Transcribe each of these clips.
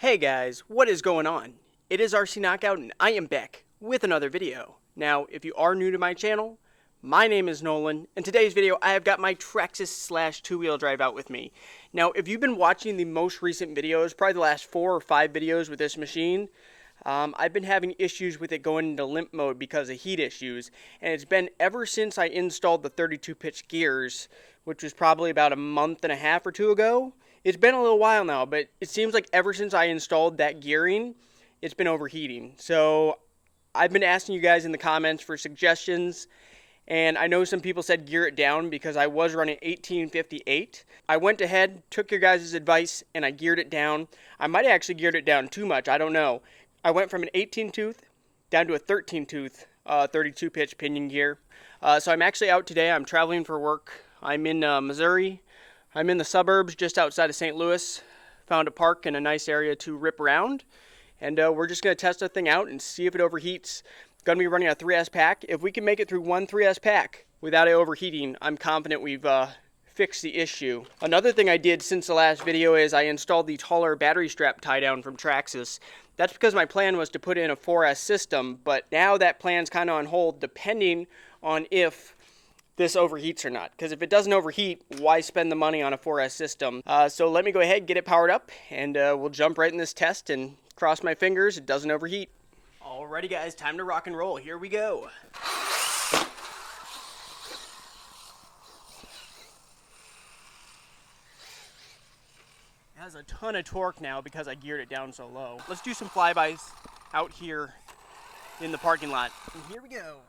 Hey guys, what is going on? It is RC Knockout and I am back with another video. Now, if you are new to my channel, my name is Nolan. In today's video, I have got my Traxxas / two-wheel drive out with me. Now, if you've been watching the most recent videos, probably the last 4 or 5 videos with this machine, I've been having issues with it going into limp mode because of heat issues, and it's been ever since I installed the 32 pitch gears, which was probably about a month and a half or 2 ago. It's been a little while now, but it seems like ever since I installed that gearing, it's been overheating. So I've been asking you guys in the comments for suggestions, and I know some people said gear it down because I was running 1858. I went ahead, took your guys' advice, and I geared it down. I might have actually geared it down too much, I don't know. I went from an 18 tooth down to a 13 tooth 32 pitch pinion gear. So I'm actually out today. I'm traveling for work. I'm in Missouri. I'm in the suburbs just outside of St. Louis. Found a park and a nice area to rip around. And we're just going to test the thing out and see if it overheats. Going to be running a 3S pack. If we can make it through one 3S pack without it overheating, I'm confident we've fixed the issue. Another thing I did since the last video is I installed the taller battery strap tie down from Traxxas. That's because my plan was to put in a 4S system, but now that plan's kind of on hold depending on if this overheats or not. Because if it doesn't overheat, why spend the money on a 4S system? So let me go ahead, get it powered up, and we'll jump right in this test and cross my fingers it doesn't overheat. Alrighty guys, time to rock and roll. Here we go. It has a ton of torque now because I geared it down so low. Let's do some flybys out here in the parking lot. And here we go.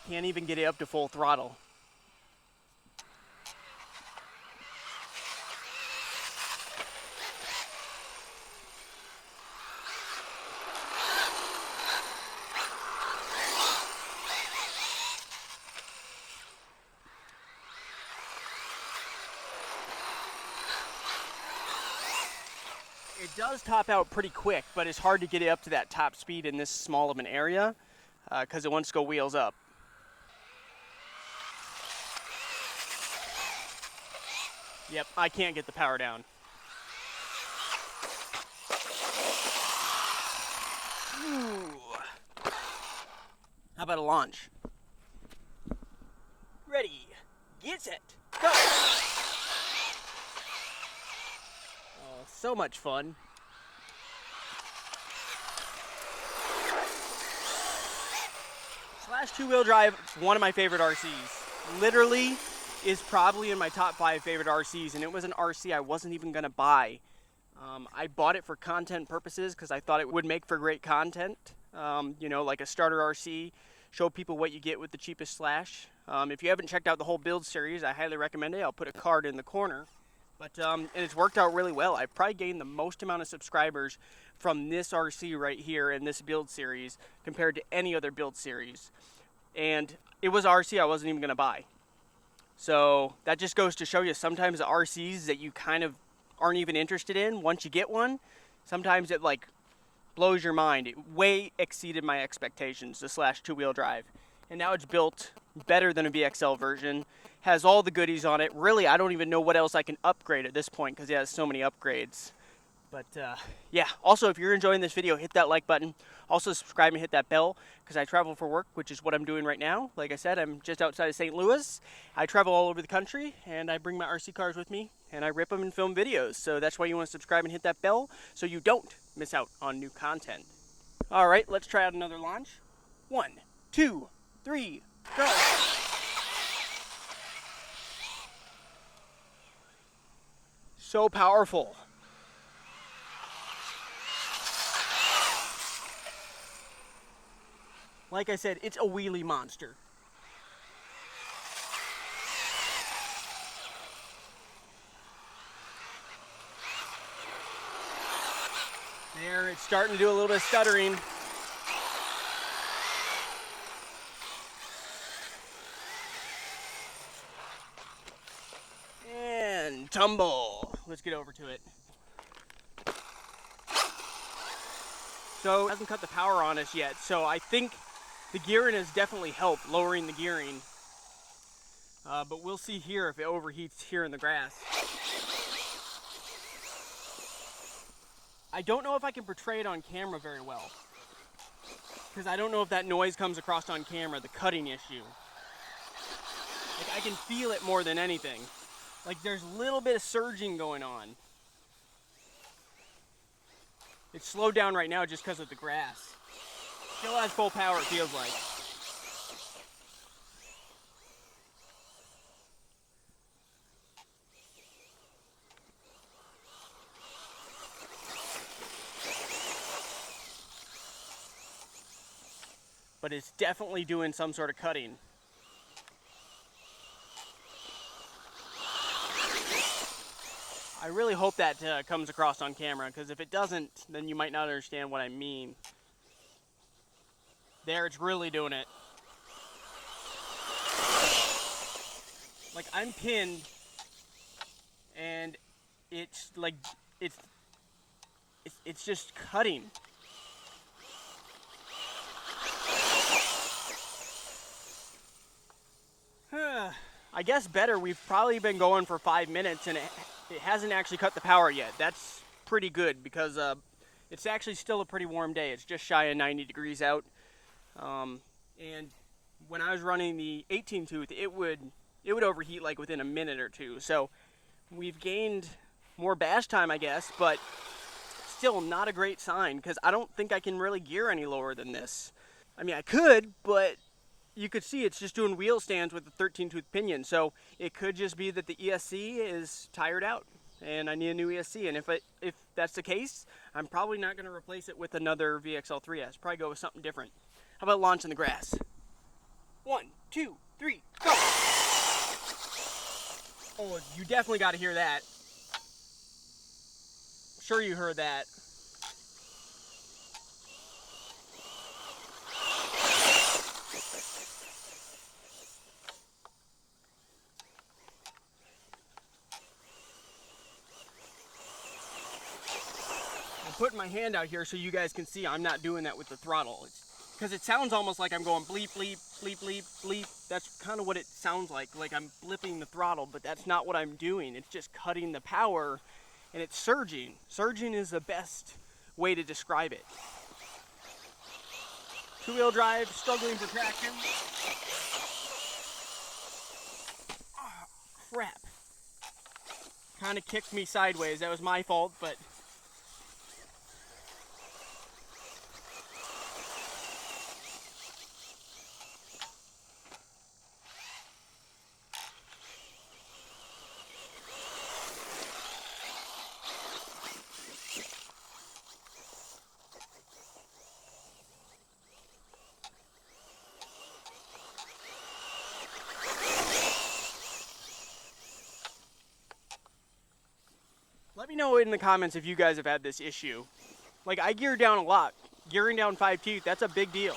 Can't even get it up to full throttle. It does top out pretty quick, but it's hard to get it up to that top speed in this small of an area because it wants to go wheels up. Yep, I can't get the power down. Ooh. How about a launch? Ready, get set, go! Oh, so much fun. Slash two-wheel drive is one of my favorite RCs. Literally is probably in my top 5 favorite RCs, and it was an RC I wasn't even gonna buy. I bought it for content purposes because I thought it would make for great content. You know, like a starter RC, show people what you get with the cheapest Slash. If you haven't checked out the whole build series, I highly recommend it. I'll put a card in the corner. But and it's worked out really well. I've probably gained the most amount of subscribers from this RC right here in this build series compared to any other build series. And it was an RC I wasn't even gonna buy. So that just goes to show you sometimes the RCs that you kind of aren't even interested in, once you get one, sometimes it like blows your mind. It way exceeded my expectations, the Slash two-wheel drive. And now it's built better than a VXL version, has all the goodies on it. Really, I don't even know what else I can upgrade at this point because it has so many upgrades. But yeah, also if you're enjoying this video, hit that like button. Also subscribe and hit that bell because I travel for work, which is what I'm doing right now. Like I said, I'm just outside of St. Louis. I travel all over the country and I bring my RC cars with me and I rip them and film videos. So that's why you want to subscribe and hit that bell so you don't miss out on new content. All right, let's try out another launch. 1, 2, 3, go. So powerful. Like I said, it's a wheelie monster. There, it's starting to do a little bit of stuttering. And tumble. Let's get over to it. So it hasn't cut the power on us yet, so I think the gearing has definitely helped lowering the gearing. But we'll see here if it overheats here in the grass. I don't know if I can portray it on camera very well, because I don't know if that noise comes across on camera, the cutting issue. Like, I can feel it more than anything. Like, there's a little bit of surging going on. It's slowed down right now just because of the grass. Still has full power, it feels like. But it's definitely doing some sort of cutting. I really hope that comes across on camera, because if it doesn't, then you might not understand what I mean. There, it's really doing it. Like, I'm pinned, and it's like, it's just cutting. I guess better. We've probably been going for 5 minutes and it hasn't actually cut the power yet. That's pretty good, because it's actually still a pretty warm day. It's just shy of 90 degrees out. And when I was running the 18 tooth, it would overheat like within a minute or two. So we've gained more bash time, I guess, but still not a great sign, because I don't think I can really gear any lower than this. I mean, I could, but you could see it's just doing wheel stands with the 13 tooth pinion, so it could just be that the ESC is tired out and I need a new ESC. And if that's the case, I'm probably not going to replace it with another VXL 3S. Probably go with something different. How about launching the grass? 1, 2, 3, go! Oh, you definitely got to hear that. I'm sure you heard that. Putting my hand out here so you guys can see I'm not doing that with the throttle. Because it sounds almost like I'm going bleep, bleep, bleep, bleep, bleep. That's kind of what it sounds like I'm blipping the throttle, but that's not what I'm doing. It's just cutting the power, and it's surging. Surging is the best way to describe it. Two-wheel drive, struggling for traction. Oh, crap. Kind of kicked me sideways. That was my fault, but let me know in the comments if you guys have had this issue. Like, I gear down a lot. Gearing down 5 teeth, that's a big deal.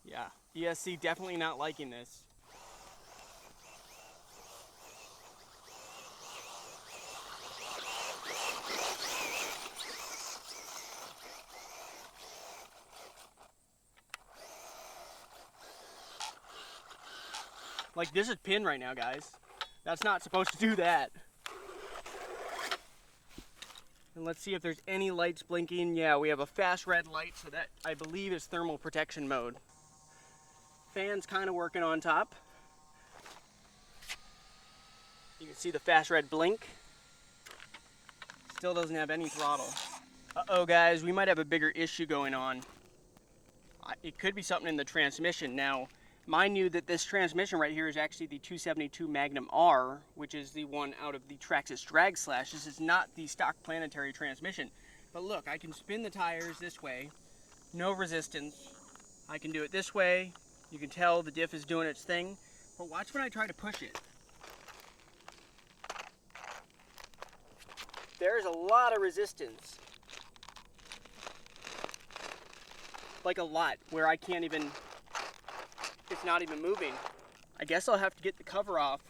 Yeah, ESC definitely not liking this. Like, this is pinned right now, guys. That's not supposed to do that. And let's see if there's any lights blinking. Yeah, we have a fast red light, so that, I believe, is thermal protection mode. Fan's kind of working on top. You can see the fast red blink. Still doesn't have any throttle. Uh-oh, guys, we might have a bigger issue going on. It could be something in the transmission. Now, mind you that this transmission right here is actually the 272 Magnum R, which is the one out of the Traxxas Drag Slash. This is not the stock planetary transmission. But look, I can spin the tires this way, no resistance. I can do it this way. You can tell the diff is doing its thing. But watch when I try to push it. There's a lot of resistance. Like a lot, where I can't even, it's not even moving. I guess I'll have to get the cover off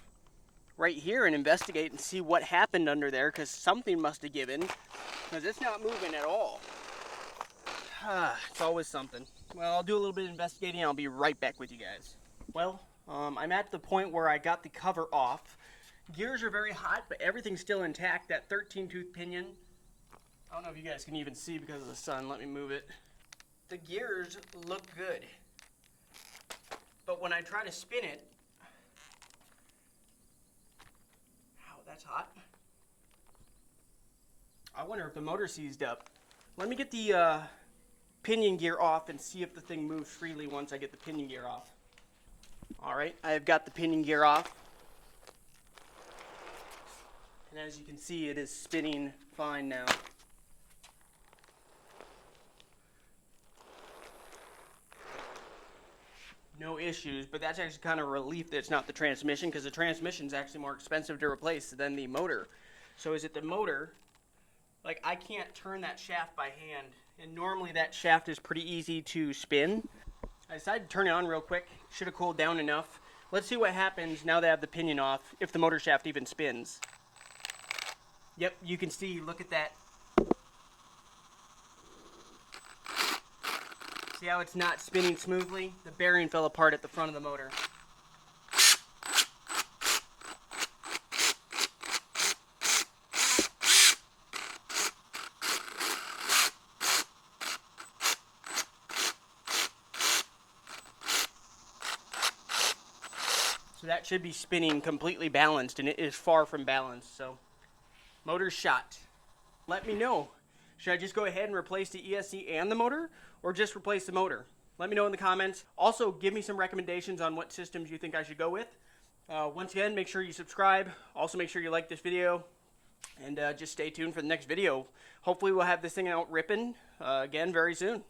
right here and investigate and see what happened under there, because something must have given, because it's not moving at all. It's always something. Well, I'll do a little bit of investigating and I'll be right back with you guys. Well, I'm at the point where I got the cover off. Gears are very hot, but everything's still intact. That 13-tooth pinion, I don't know if you guys can even see because of the sun. Let me move it. The gears look good, but when I try to spin it, ow, that's hot. I wonder if the motor seized up. Let me get the pinion gear off and see if the thing moves freely once I get the pinion gear off. Alright, I've got the pinion gear off. And as you can see, it is spinning fine now. No issues, but that's actually kind of a relief that it's not the transmission, because the transmission is actually more expensive to replace than the motor. So is it the motor? Like, I can't turn that shaft by hand, and normally that shaft is pretty easy to spin. I decided to turn it on real quick. Should have cooled down enough. Let's see what happens now that I have the pinion off, if the motor shaft even spins. Yep, you can see, look at that. See how it's not spinning smoothly? The bearing fell apart at the front of the motor. So that should be spinning completely balanced, and it is far from balanced. So, motor's shot. Let me know. Should I just go ahead and replace the ESC and the motor, or just replace the motor? Let me know in the comments. Also, give me some recommendations on what systems you think I should go with. Once again, make sure you subscribe. Also, make sure you like this video, and just stay tuned for the next video. Hopefully, we'll have this thing out ripping again very soon.